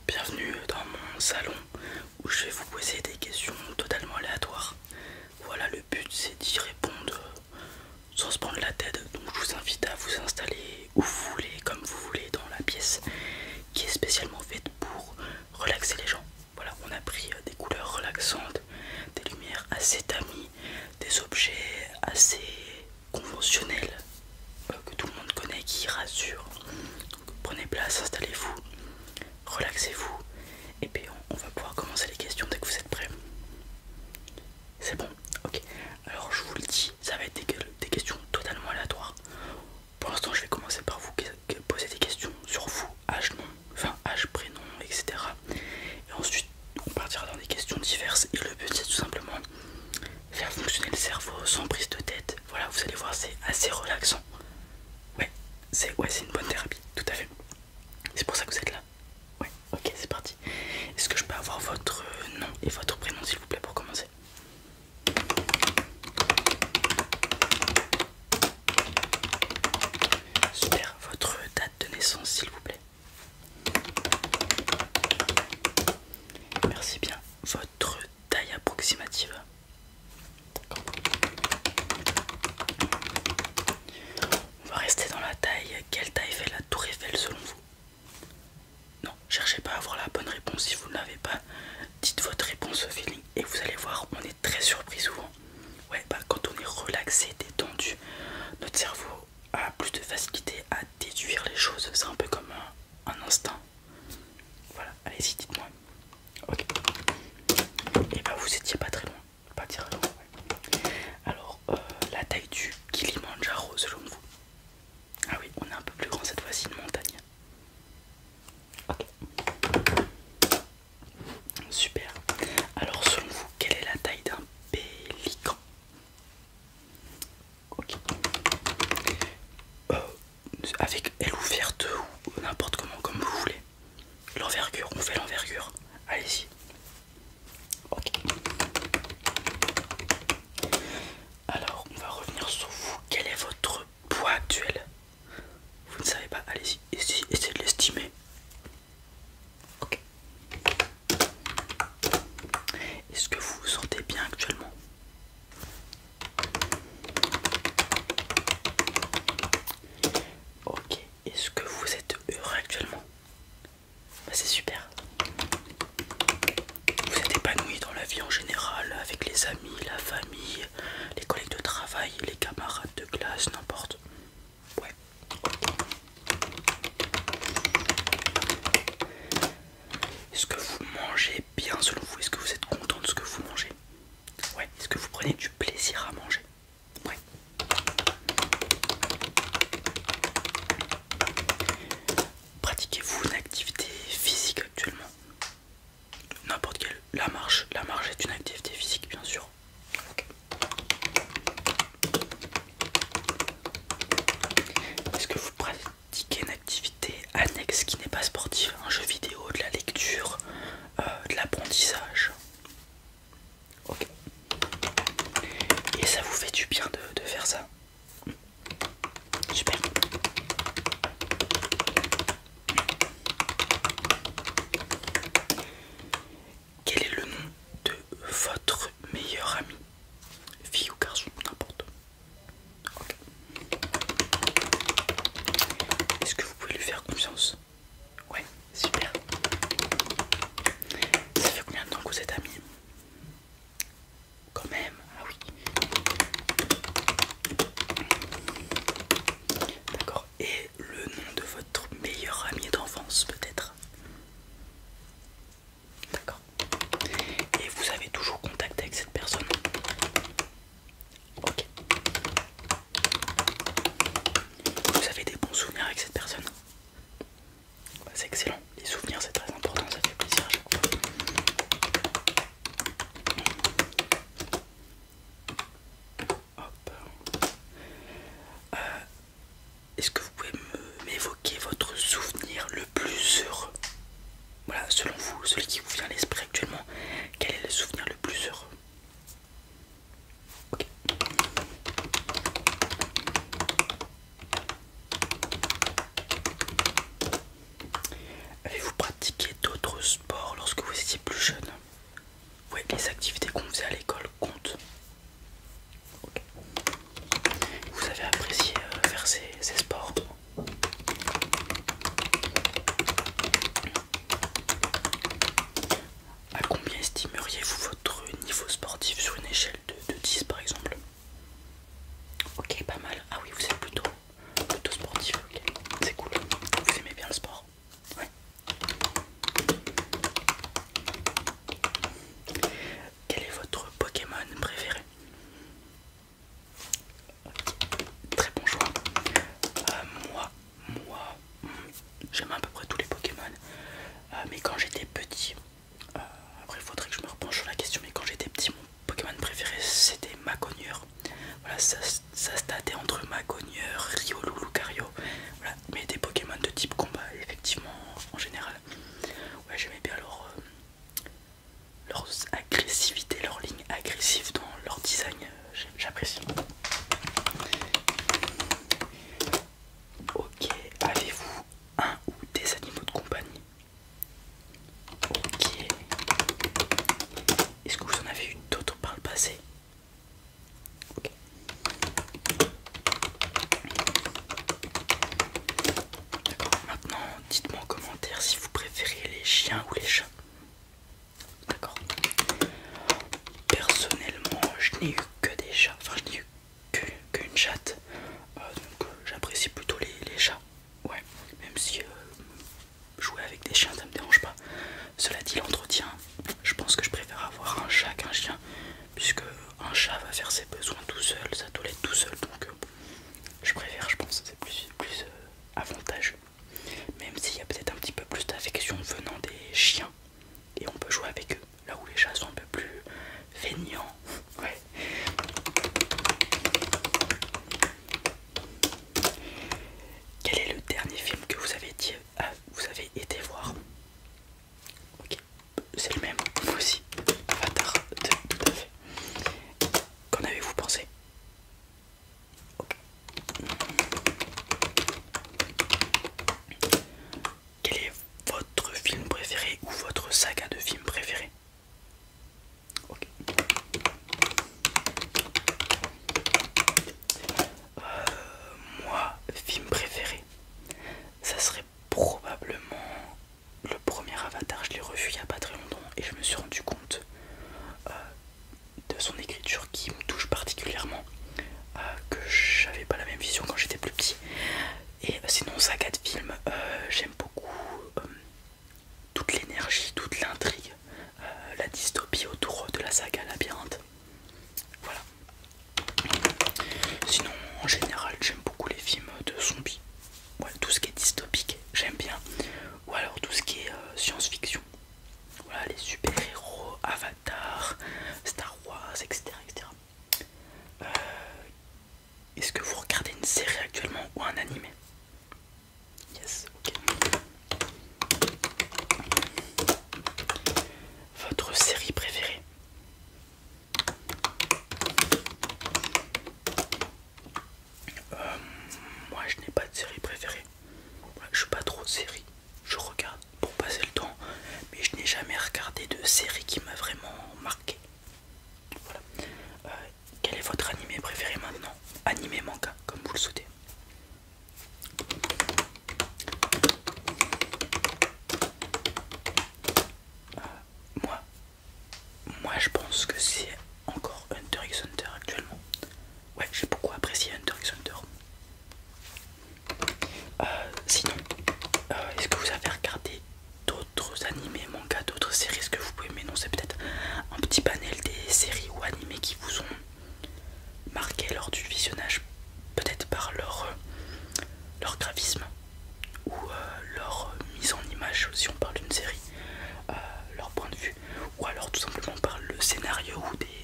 bienvenue dans mon salon où je vais vous poser des questions totalement aléatoires. Voilà, le but c'est d'y répondre sans se prendre la tête. Donc je vous invite à vous installer où vous voulez, comme vous voulez, dans la pièce qui est spécialement faite pour relaxer les gens. Voilà, on a pris des couleurs relaxantes, des lumières assez tamies, des objets assez conventionnels que tout le monde connaît, qui rassurent. Donc prenez place, installez-vous, relaxez-vous et puis on va pouvoir commencer les questions dès que vous êtes prêts. C'est bon? Ok. Alors je vous le dis, ça va être des questions totalement aléatoires. Pour l'instant je vais commencer par vous poser des questions sur vous, âge, nom, enfin âge, prénom, etc. Et ensuite on partira dans des questions diverses et le but c'est tout simplement faire fonctionner le cerveau sans prise de tête. Voilà, vous allez voir, c'est assez relaxant. Ouais, c'est une bonne thérapie, tout à fait. C'est pour ça que vous êtes là. Ouais, ok, c'est parti. Est-ce que je peux avoir votre nom et votre prénom s'il vous plaît pour commencer? Super, votre date de naissance s'il vous plaît. Merci bien. Votre taille approximative. On va rester dans la taille. Quelle taille fait la tour Eiffel selon vous? Non, cherchez pas à avoir la bonne réponse. Si vous ne l'avez pas, dites votre réponse au feeling et vous allez voir, on est très surpris souvent. Ouais, bah quand on est relaxé, détendu, notre cerveau a plus de facilité à déduire les choses. C'est un peu comme un instinct. Voilà, allez-y, dites-moi. Ok. Et bah vous étiez pas très loin. Pas très loin. Ouais. Alors, la taille du Kilimandjaro selon vous? Ah oui, on est un peu plus grand cette fois-ci, une montagne. Ok. Super. Alors selon vous, quelle est la taille d'un pélican? Ok. Avec aile ouverte ou n'importe comment, comme vous voulez. L'envergure, on fait l'envergure. Allez-y. Ok. Alors, on va revenir sur vous. Quel est votre poids actuel? Vous ne savez pas? Allez-y, essayez de l'estimer. Ok. Est-ce que vous vous sentez bien actuellement? Ok. Est-ce que vous êtes heureux actuellement? Bah, c'est super. Vous êtes épanoui dans la vie en général, avec les amis, la famille, les collègues de travail, les camarades de classe, n'importe. Ouais. Est-ce que vous mangez bien selon vous? Est-ce que vous êtes content de ce que vous mangez? Ouais. Est-ce que vous prenez du plaisir à manger? Ouais. Pratiquez-vous une activité physique actuellement? N'importe quelle. La marche est une activité physique, bien sûr. Okay. Est-ce que vous pratiquez une activité annexe qui n'est pas sportive? Un jeu vidéo, de la lecture, de l'apprentissage? Ok. Et ça vous fait du bien de faire ça? Super. Quel est le nom de votre meilleur ami? Fille ou garçon, n'importe. Ok. Est-ce que vous pouvez lui faire confiance? Ouais, super. Ça fait combien de temps que vous êtes amis? Quand même, ah oui. D'accord. Et le nom de votre meilleur ami d'enfance peut-être? D'accord. Et vous avez toujours contact avec cette personne? Ok. Vous avez des bons souvenirs avec cette personne? Bah, c'est excellent. Les souvenirs c'est très important, ça fait plaisir à chaque fois. Hop. Est-ce que vous pouvez m'évoquer votre souvenir le plus heureux? Voilà, selon vous, celui qui vous vient à l'esprit actuellement, quel est le souvenir le plus heureux? Ok. Mais quand j'étais petit, après il faudrait que je me repenche sur la question, mais quand j'étais petit, mon Pokémon préféré c'était Macogneur. Voilà, ça se datait entre Macogneur, Riolu, Lucario, voilà, mais des Pokémon de type combat, effectivement, en général. Ouais, j'aimais bien leur agressivité, leur ligne agressive dans leur design, j'apprécie. Ok, avez-vous un ou des animaux de compagnie? Ok. Est-ce que vous en avez eu d'autres par le passé? Ok. D'accord, maintenant dites-moi en commentaire si vous préférez les chiens ou les chats. D'accord. Personnellement, je n'ai eu que des chats, enfin je n'ai eu qu'une chatte, donc j'apprécie plutôt les chats. Ouais, même si jouer avec des chiens ça me dérange pas. Cela dit, l'entretien, je pense que je préfère avoir un chat qu'un chien, puisque un chat va faire ses besoins tout seul, sa toilette tout seul, donc je préfère, je pense, c'est plus avantageux. Même s'il y a peut-être un petit peu plus d'affection venant des chiens, et on peut jouer avec eux, là où les chats sont un peu plus feignants. Ouais. Quel est le dernier film que vous avez été voir? Ok, c'est le même, moi aussi. Avatar 2, tout à fait. Qu'en avez-vous pensé? Ok. Quel est votre film préféré ou votre saga de films préféré? Ok. Moi, film préféré, ça serait probablement le premier Avatar. Je l'ai revu il n'y a pas très longtemps et je me suis rendu compte de son écriture qui me touche particulièrement, que j'avais pas la même vision quand j'étais plus petit. Et sinon, saga de film, j'aime beaucoup toute l'énergie, toute l'intrigue, la dystopie autour de la saga Labyrinthe. Voilà. Sinon, en général, j'aime beaucoup les films de zombies. Ouais, tout ce qui est dystopique, j'aime bien. Ou alors tout ce qui est science-fiction. Voilà, les super-héros, Avatar, Star Wars, etc. etc. Est-ce que vous regardez une série actuellement ou un animé? Yes, ok. Votre série préférée? Moi je n'ai pas de série préférée. Je suis pas trop de série. Je regarde pour passer le temps, mais je n'ai jamais regardé de série qui m'a vraiment marqué. Voilà. Quel est votre animé préféré maintenant? Animé, manga, comme vous le souhaitez. Moi, moi je pense que c'est encore Hunter x Hunter actuellement. Ouais, j'ai beaucoup apprécié Hunter x Hunter. Sinon, est-ce que vous avez regardé d'autres animés, mangas, d'autres séries? Est-ce que vous pouvez m'énoncer peut-être un petit panel des séries ou animés qui vous ont marqué lors du visionnage? Peut-être par leur graphisme ou leur mise en image, si on parle d'une série, leur point de vue, ou alors tout simplement par le scénario ou des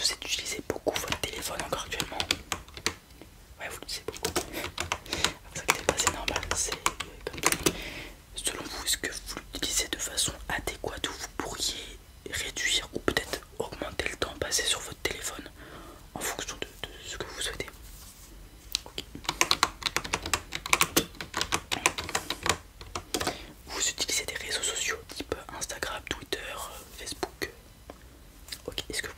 vous utilisez beaucoup votre téléphone encore actuellement? Ouais, vous l'utilisez beaucoup. Vous inquiétez pas, c'est normal, c'est comme tout. Selon vous, est-ce que vous l'utilisez de façon adéquate ou vous pourriez réduire ou peut-être augmenter le temps passé sur votre téléphone en fonction de ce que vous souhaitez? Ok. Vous utilisez des réseaux sociaux type Instagram, Twitter, Facebook? Ok, est-ce que vous